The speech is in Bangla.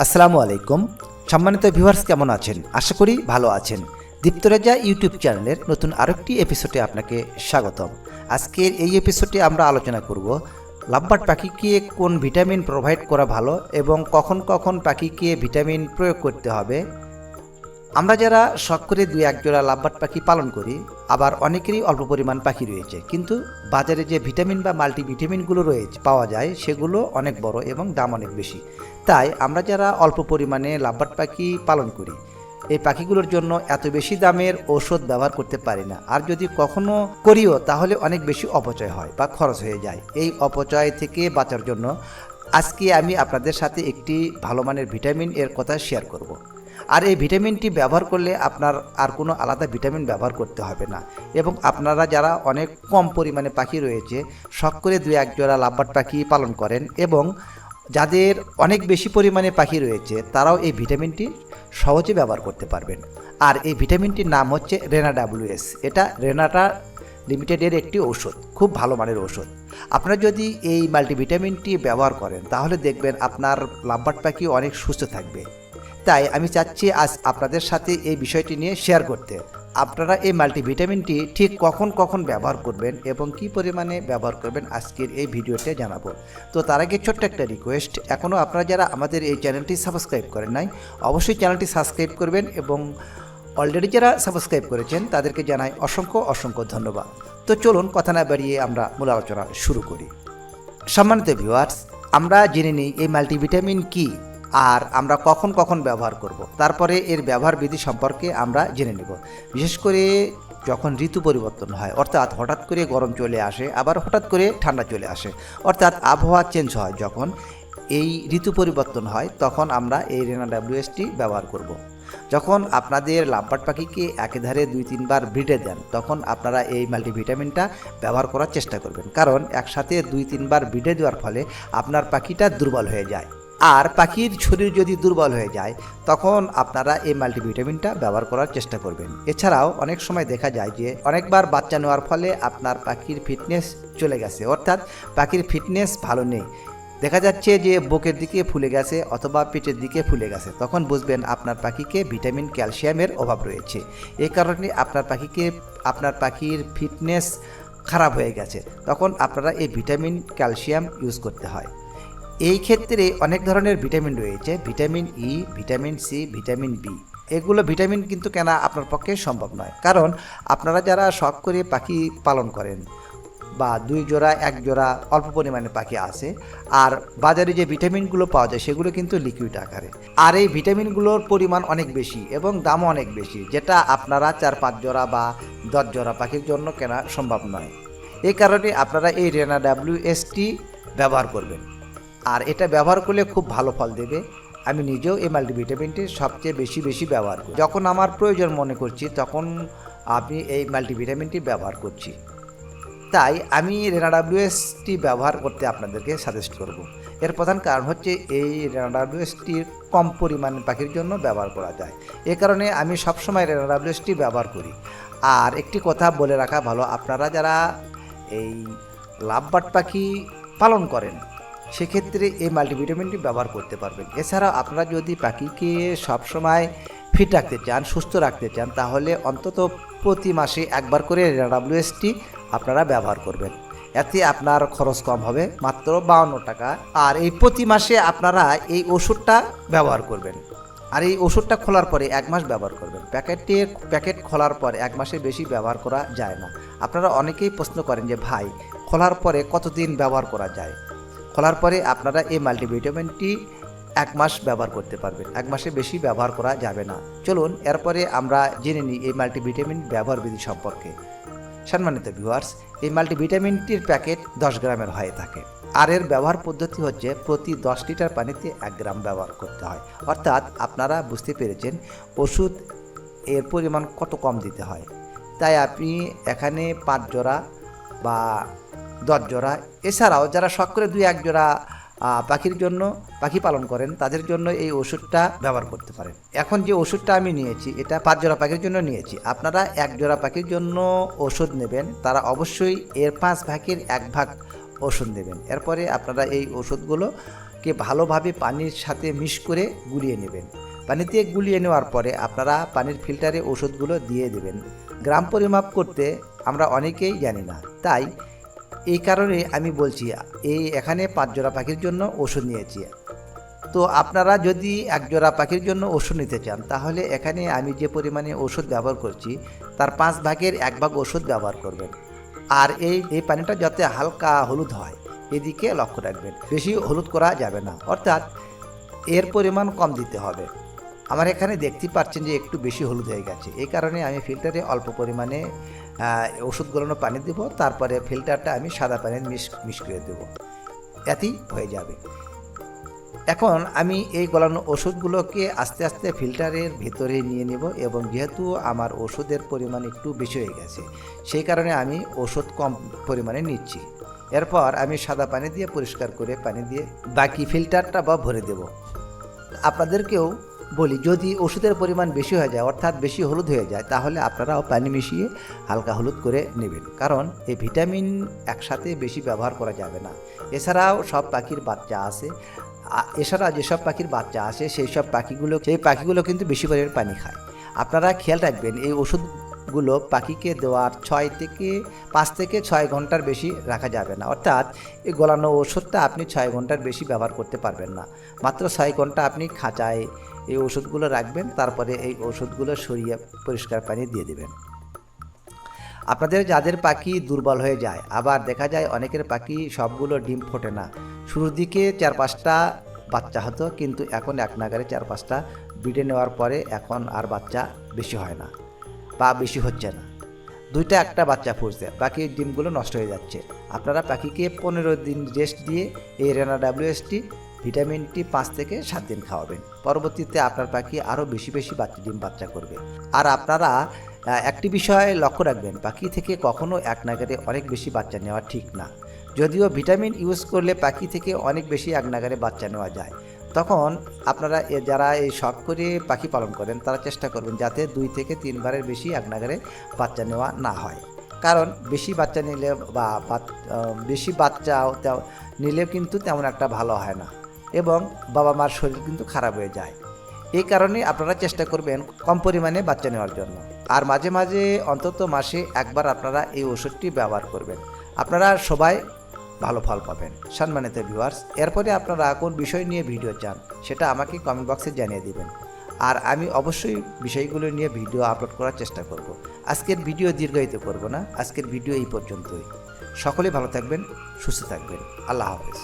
আসসালামু আলাইকুম। সম্মানিত ভিউয়ার্স, কেমন আছেন? আশা করি ভালো আছেন। দীপ্তরাজা ইউটিউব চ্যানেলের নতুন আরেকটি এপিসোডে আপনাকে স্বাগতম। আজকের এই এপিসোডে আমরা আলোচনা করব লাভবার্ড পাখিকে কোন ভিটামিন প্রোভাইড করা ভালো এবং কখন কখন পাখিকে ভিটামিন প্রয়োগ করতে হবে। আমরা যারা শখ করে 2-1 জোড়া লাভবার্ড পাখি পালন করি, আবার অনেকেরই অল্প পরিমাণ পাখি রয়েছে, কিন্তু বাজারে যে ভিটামিন বা মাল্টিভিটামিনগুলো পাওয়া যায় সেগুলো অনেক বড় এবং দাম অনেক বেশি। তাই আমরা যারা অল্প পরিমাণে লাভবার্ড পাখি পালন করি, এই পাখিগুলোর জন্য এত বেশি দামের ঔষধ ব্যবহার করতে পারি না। আর যদি কখনো করিও তাহলে অনেক বেশি অপচয় হয় বা খরচ হয়ে যায়। এই অপচয় থেকে বাঁচার জন্য আজকে আমি আপনাদের সাথে একটি ভালো মানের ভিটামিন এর কথা শেয়ার করব। আর এই ভিটামিনটি ব্যবহার করলে আপনার আর কোনো আলাদা ভিটামিন ব্যবহার করতে হবে না। এবং আপনারা যারা অনেক কম পরিমাণে পাখি রয়েছে, শখ করে 2-1 জোড়া লাভবার্ড পাখি পালন করেন, এবং যাদের অনেক বেশি পরিমাণে পাখি রয়েছে, তারাও এই ভিটামিনটি সহজে ব্যবহার করতে পারবেন। আর এই ভিটামিনটির নাম হচ্ছে রেনা WS। এটা রেনাটা লিমিটেডের একটি ঔষধ, খুব ভালো মানের ঔষধ। আপনারা যদি এই মাল্টিভিটামিনটি ব্যবহার করেন তাহলে দেখবেন আপনার লাভবার্ড পাখি অনেক সুস্থ থাকবে। তাই আমি চাচ্ছি আজ আপনাদের সাথে এই বিষয়টি নিয়ে শেয়ার করতে। আপনারা এই মাল্টিভিটামিনটি ঠিক কখন কখন ব্যবহার করবেন এবং কি পরিমাণে ব্যবহার করবেন আজকের এই ভিডিওতে জানাবো। তো তার আগে ছোট্ট একটা রিকোয়েস্ট, এখনও আপনারা যারা আমাদের এই চ্যানেলটি সাবস্ক্রাইব করেন নাই, অবশ্যই চ্যানেলটি সাবস্ক্রাইব করবেন, এবং অলরেডি যারা সাবস্ক্রাইব করেছেন তাদেরকে জানাই অসংখ্য অসংখ্য ধন্যবাদ। তো চলুন কথা না বাড়িয়ে আমরা মূল আলোচনা শুরু করি। সম্মানিত ভিউয়ার্স, আমরা জেনে নিই এই মাল্টিভিটামিন কি আর আমরা কখন কখন ব্যবহার করব। তারপরে এর ব্যবহার বিধি সম্পর্কে আমরা জেনে নেব। বিশেষ করে যখন ঋতু পরিবর্তন হয়, অর্থাৎ হঠাৎ করে গরম চলে আসে, আবার হঠাৎ করে ঠান্ডা চলে আসে, অর্থাৎ আবহাওয়া চেঞ্জ হয়, যখন এই ঋতু পরিবর্তন হয় তখন আমরা এই রেনা WSটি ব্যবহার করব। যখন আপনাদের লাভবার্ড পাখিকে একেধারে 2-3 বার ব্রিডে দেন, তখন আপনারা এই মাল্টিভিটামিনটা ব্যবহার করার চেষ্টা করবেন, কারণ একসাথে 2-3 বার ব্রিডে দেওয়ার ফলে আপনার পাখিটা দুর্বল হয়ে যায়। আর পাখির শরীর যদি দুর্বল হয়ে যায় তখন আপনারা এই মাল্টিভিটামিনটা ব্যবহার করার চেষ্টা করবেন। এছাড়াও অনেক সময় দেখা যায় যে অনেকবার বাচ্চা নেওয়ার ফলে আপনার পাখির ফিটনেস চলে গেছে, অর্থাৎ পাখির ফিটনেস ভালো নেই, দেখা যাচ্ছে যে বুকের দিকে ফুলে গেছে অথবা পেটের দিকে ফুলে গেছে, তখন বুঝবেন আপনার পাখিকে ভিটামিন ক্যালসিয়ামের অভাব রয়েছে। এই কারণে আপনার পাখির ফিটনেস খারাপ হয়ে গেছে, তখন আপনারা এই ভিটামিন ক্যালসিয়াম ইউজ করতে হয়। এই ক্ষেত্রে অনেক ধরনের ভিটামিন রয়েছে, vitamin E, vitamin C, vitamin B. এগুলো ভিটামিন কিন্তু কেনা আপনার পক্ষে সম্ভব নয়, কারণ আপনারা যারা শখ করে পাখি পালন করেন বা 2 জোড়া 1 জোড়া অল্প পরিমাণে পাখি আছে, আর বাজারে যে ভিটামিনগুলো পাওয়া যায় সেগুলো কিন্তু লিকুইড আকারে। আর এই ভিটামিনগুলোর পরিমাণ অনেক বেশি এবং দামও অনেক বেশি, যেটা আপনারা 4-5 জোড়া বা 10 জোড়া পাখির জন্য কেনা সম্ভব নয়। এই কারণে আপনারা এই রেনা WSটি ব্যবহার করবেন, আর এটা ব্যবহার করলে খুব ভালো ফল দেবে। আমি নিজেও এই মাল্টিভিটামিনটি সবচেয়ে বেশি ব্যবহার করি। যখন আমার প্রয়োজন মনে করছি তখন আমি এই মাল্টিভিটামিনটি ব্যবহার করছি। তাই আমি রেনা WSটি ব্যবহার করতে আপনাদেরকে সাজেস্ট করব। এর প্রধান কারণ হচ্ছে এই রেনা WSটির কম পরিমাণে পাখির জন্য ব্যবহার করা যায়, এ কারণে আমি সবসময় রেনা WSটি ব্যবহার করি। আর একটি কথা বলে রাখা ভালো, আপনারা যারা এই লাভবার্ড পাখি পালন করেন সেক্ষেত্রে এই মাল্টিভিটামিনটি ব্যবহার করতে পারবেন। এছাড়াও আপনারা যদি পাখিকে সবসময় ফিট রাখতে চান, সুস্থ রাখতে চান, তাহলে অন্তত প্রতি মাসে একবার করে রেনা WSটি আপনারা ব্যবহার করবেন। এতে আপনার খরচ কম হবে, মাত্র 52 টাকা। আর এই প্রতি মাসে আপনারা এই ওষুধটা ব্যবহার করবেন। আর এই ওষুধটা খোলার পরে 1 মাস ব্যবহার করবেন। প্যাকেট খোলার পর 1 মাসের বেশি ব্যবহার করা যায় না। আপনারা অনেকেই প্রশ্ন করেন যে ভাই, খোলার পরে কতদিন ব্যবহার করা যায়? খোলার পরে আপনারা এই মাল্টিভিটামিনটি 1 মাস ব্যবহার করতে পারবেন, 1 মাসের বেশি ব্যবহার করা যাবে না। চলুন এরপরে আমরা জেনে নিই এই মাল্টিভিটামিন ব্যবহার বিধি সম্পর্কে। সম্মানিত ভিউয়ার্স, এই মাল্টিভিটামিনটির প্যাকেট 10 গ্রামের হয়ে থাকে, আর এর ব্যবহার পদ্ধতি হচ্ছে প্রতি 10 লিটার পানিতে 1 গ্রাম ব্যবহার করতে হয়। অর্থাৎ আপনারা বুঝতে পেরেছেন ওষুধ এর পরিমাণ কত কম দিতে হয়। তাই আপনি এখানে 5 জোড়া বা 10 জোড়া, এছাড়াও যারা শখ করে 2-1 জোড়া পাখির জন্য পাখি পালন করেন তাদের জন্য এই ওষুধটা ব্যবহার করতে পারেন। এখন যে ওষুধটা আমি নিয়েছি এটা 5 জোড়া পাখির জন্য নিয়েছি। আপনারা 1 জোড়া পাখির জন্য ওষুধ নেবেন, তারা অবশ্যই এর 5 ভাগের 1 ভাগ ওষুধ নেবেন। এরপরে আপনারা এই ওষুধগুলো ওষুধকে ভালোভাবে পানির সাথে মিক্স করে গুলিয়ে নেবেন। পানিতে গুলিয়ে নেওয়ার পরে আপনারা পানির ফিল্টারে ওষুধগুলো দিয়ে দেবেন। গ্রাম পরিমাপ করতে আমরা অনেকেই জানি না, তাই এই কারণে আমি বলছি এখানে 5 জোড়া পাখির জন্য ওষুধ নিয়েছি। তো আপনারা যদি 1 জোড়া পাখির জন্য ওষুধ নিতে চান, তাহলে এখানে আমি যে পরিমাণে ওষুধ ব্যবহার করছি তার 5 ভাগের 1 ভাগ ওষুধ ব্যবহার করবেন। আর এই পানিটা যাতে হালকা হলুদ হয় এদিকে লক্ষ্য রাখবেন। বেশি হলুদ করা যাবে না, অর্থাৎ এর পরিমাণ কম দিতে হবে। আমার এখানে দেখতে পাচ্ছেন যে একটু বেশি হলুদ হয়ে গেছে, এই কারণে আমি ফিল্টারে অল্প পরিমাণে ওষুধ গলানো পানি দেবো, তারপরে ফিল্টারটা আমি সাদা পানির মিক্স করে দেবো, এতেই হয়ে যাবে। এখন আমি এই গলানো ওষুধগুলোকে আস্তে আস্তে ফিল্টারের ভেতরে নিয়ে নেব, এবং যেহেতু আমার ওষুধের পরিমাণ একটু বেশি হয়ে গেছে সেই কারণে আমি ওষুধ কম পরিমাণে নিচ্ছি। এরপর আমি সাদা পানি দিয়ে পরিষ্কার করে পানি দিয়ে বাকি ফিল্টারটা ভরে দেব। আপনাদেরকেও বলি, যদি ওষুধের পরিমাণ বেশি হয়ে যায় অর্থাৎ বেশি হলুদ হয়ে যায়, তাহলে আপনারাও পানি মিশিয়ে হালকা হলুদ করে নেবেন, কারণ এই ভিটামিন একসাথে বেশি ব্যবহার করা যাবে না। এছাড়াও সব পাখির বাচ্চা আছে, এছাড়া যেসব পাখির বাচ্চা আসে সেই পাখিগুলো কিন্তু বেশি পরিমাণে পানি খায়। আপনারা খেয়াল রাখবেন এই ওষুধগুলো পাখিকে দেওয়ার 5 থেকে 6 ঘন্টার বেশি রাখা যাবে না, অর্থাৎ এই গলানো ওষুধটা আপনি 6 ঘন্টার বেশি ব্যবহার করতে পারবেন না। মাত্র 6 ঘন্টা আপনি খাঁচায় এই ওষুধগুলো রাখবেন, তারপরে এই ওষুধগুলো সরিয়ে পরিষ্কার পানি দিয়ে দেবেন। আপনাদের যাদের পাখি দুর্বল হয়ে যায়, আবার দেখা যায় অনেকের পাখি সবগুলো ডিম ফোটে না। শুরুর দিকে 4-5টা বাচ্চা হতো, কিন্তু এখন এক নাগারে 4-5টা বিটে নেওয়ার পরে এখন আর বাচ্চা বেশি হয় না বা বেশি হচ্ছে না। 2-1টা বাচ্চা ফুটছে, বাকি ডিমগুলো নষ্ট হয়ে যাচ্ছে। আপনারা পাখিকে 15 দিন রেস্ট দিয়ে এই রেনা WST ভিটামিন টি 5 থেকে 7 দিন খাওয়াবেন। পরবর্তীতে আপনার পাখি আরও বেশি ডিম বাচ্চা করবে। আর আপনারা একটি বিষয় লক্ষ্য রাখবেন, পাখি থেকে কখনো এক নাগারে অনেক বেশি বাচ্চা নেওয়া ঠিক না। যদিও ভিটামিন ইউজ করলে পাখি থেকে অনেক বেশি এক নাগারে বাচ্চা নেওয়া যায়, তখন আপনারা যারা এই শখ করে পাখি পালন করেন তারা চেষ্টা করবেন যাতে 2 থেকে 3 বারের বেশি এক নাগারে বাচ্চা নেওয়া না হয়। কারণ বেশি বাচ্চা নিলে বা বেশি বাচ্চা নিলেও কিন্তু তেমন একটা ভালো হয় না, এবং বাবা মার শরীর কিন্তু খারাপ হয়ে যায়। এই কারণে আপনারা চেষ্টা করবেন কম পরিমাণে বাচ্চা নেওয়ার জন্য। আর মাঝে মাঝে অন্তত মাসে একবার আপনারা এই ওষুধটি ব্যবহার করবেন, আপনারা সবাই ভালো ফল পাবেন। সম্মানিত ভিউয়ার্স, এরপরে আপনারা কোন বিষয় নিয়ে ভিডিও চান সেটা আমাকে কমেন্ট বক্সে জানিয়ে দিবেন, আর আমি অবশ্যই বিষয়গুলো নিয়ে ভিডিও আপলোড করার চেষ্টা করব। আজকের ভিডিও দীর্ঘায়িত করব না, আজকের ভিডিও এই পর্যন্তই। সকলে ভালো থাকবেন, সুস্থ থাকবেন। আল্লাহ হাফেজ।